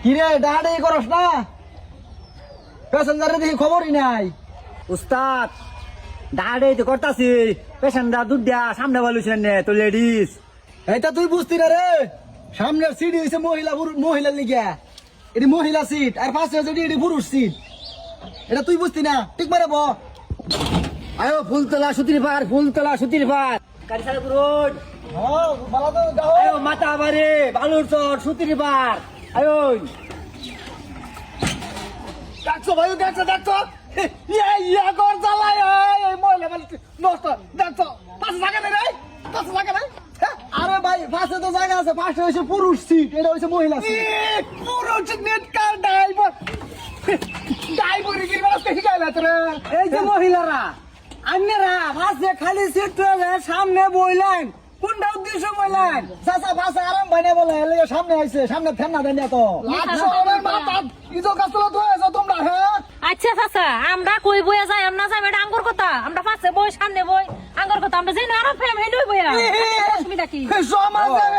কিরে ডাহাডি করস না? প্যাসেঞ্জারে দেখি খবরই নাই। উস্তাদ দাঁড়ে তো করতাছি পেশেন্টরা দুধ দেয়া সামনে বলছেন তো লেডিস। এইটা তুই বুঝতি না রে, সামনের সিট হইছে মহিলার লিগা, এটি মহিলা সিট, আর পাশে হচ্ছে এটি পুরুষ সিট। এটা তুই বুঝতি না? ঠিক মারে ব। আয়ো ফুলতলা সুতির পার, ফুলতলা সুতির পার গাড়ি চালু করুন। আয়ো মাথা বাড়ে বালুর চর সুতির পার। আয়ো দেখছো ভাই, দেখছো ইয়া কর জ্বালায় এই মহিলা মানুষ নষ্ট। দেখছো পাশে জায়গা নেই রে, পাশে জায়গা নেই। আরে ভাই পাশে তো জায়গা আছে, পাশে হয়েছে পুরুষ সিট, এটা হয়েছে মহিলা সিট। পুরুষ নেট কার ড্রাইভার ড্রাইভার কি রাস্তা শিখাইলা তোরে? এই যে মহিলারা আন্যরা পাশে খালি সিট রয়েছে, সামনে বইলেন কোনটা উদ্দেশ্য বইলেন? চাচা পাশে আরাম ভাই বলে এলে সামনে আইছে, সামনে ফেন না দেন তো লাখো আমার মাথা ইজো কাছলা তো এসো তোমরা। হ্যাঁ আচ্ছা চাচা, আমরা কই বইয়া যাই আমরা যাই এটা আঙ্গুর কথা, আমরা পাশে বই সামনে বই আঙ্গুর কথা, আমরা যাই না আরো ফেম হেলই বইয়া অসুবিধা কি? সমাজের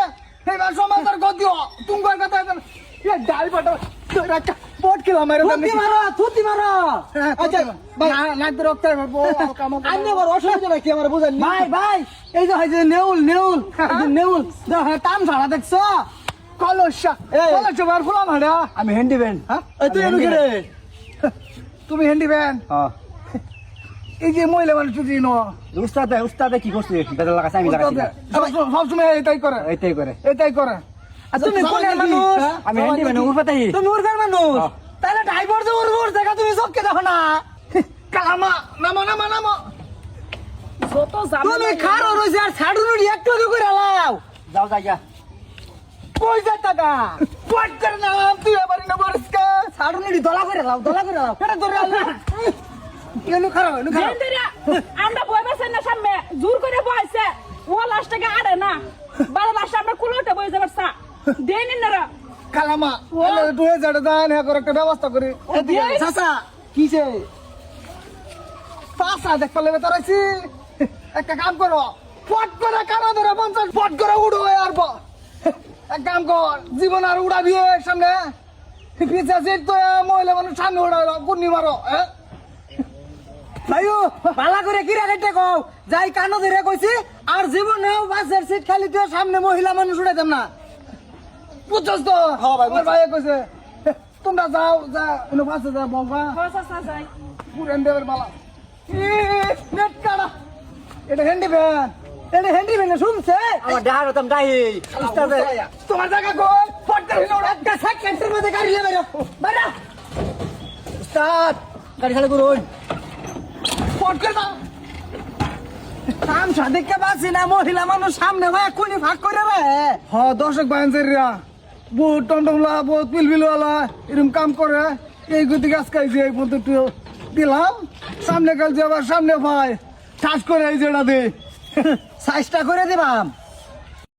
এবার সমাজের গতিও তুমি কথা এ ড্রাইভারটা একটা পট কিলো মারে থুতি মারো। আচ্ছা ভাই নাক রক্ত কাম আন্য বড় অসুবিধা নাকি আমার বুঝেন ভাই ভাই এই যে হয় যে নেউল নেউল নেউল টান ছাড়া দেখছো? কলসা কলসা বার ফুলা মারা আমি হ্যান্ডি ব্যান্ড। হ্যাঁ তুই এনে রে, তুমি হ্যান্ডি ভ্যান। এই যে মহিলা মানুষ তুই ন উস্তাদে কি করছে বেদর লাগাছে আমি লাগাছি সবসময় এটাই করে, এইটাই করে। এটাই করে। আচ্ছা তুমি কোনের মানুষ? আমি হ্যান্ডি ব্যান্ড উরপাতাই। তুমি উর্গার মানুষ, তাহলে ড্রাইভার যে উর্গুর দেখা তুমি চোখকে দেখো না। কামা নামো নামো নামো, যত তুমি খারো রইছে আর ছাড়ুন একটু করে লাও। যাও জায়গা কই যায় টাকা পট করে নাম তুই এবারে না বরসকা ছাড়ুন দলা করে লাও, দলা করে লাও। এটা ধরে আল্লাহ এনু খারাপ এনু খারাপ। আমরা বই বসেন না সামনে জোর করে বইছে ও লাস্ট থেকে আড়ে না বারো লাস্ট আমরা কুলোতে বই যাবার সা দেন না কালামা আলে দুয়ে জড় দান হে করে একটা ব্যবস্থা করি। চাচা কিছে পাসা দেখ পালে বেতরাইছি, একটা কাম করো পট করে কানা ধরে 50 পট করে উড়ো আর এক কাম কর জীবন আর উড়াবি সামনে পিছা সিট তো মহিলা মানুষ সামনে উড়ালো গুন্নি মারো। ভাইও পালা করে কি রাখতে কও যাই কানো ধরে কইছি আর জীবনেও বাসের সিট খালি তো সামনে মহিলা মানুষ উড়াইতাম না। বুঝছস তো? হ্যাঁ ভাই, আমার ভাই কইছে তোমরা যাও যা এনে পাশে যা বলবা চাচা যাই পুরেন দেবের বালা নেট কাটা। এটা হ্যান্ডি ভ্যান, এটা হ্যান্ডি ভ্যান শুনছে আমার ডাহার হতাম ডাই উস্তাদে। তোমার জায়গা কই পট করে ওরা একটা সেকেন্ডের মধ্যে গাড়ি নিয়ে বেরো বাইরা উস্তাদ গাড়ি চালু করুন। পট করে দাও। কাম সাদিককে বাসি না মহিলা মানুষ সামনে ভাই কোনি ভাগ করে রে। হ্যাঁ দর্শক বায়ানজারিরা বহুত টমটমলা বহুত পিলপিলওয়ালা এরকম কাম করে এই গতি গাছ খাইছে এই পর্যন্ত দিলাম সামনে কাল যে আবার সামনে ভাই ঠাস করে এই যেটা দে সাইজটা করে দিবাম।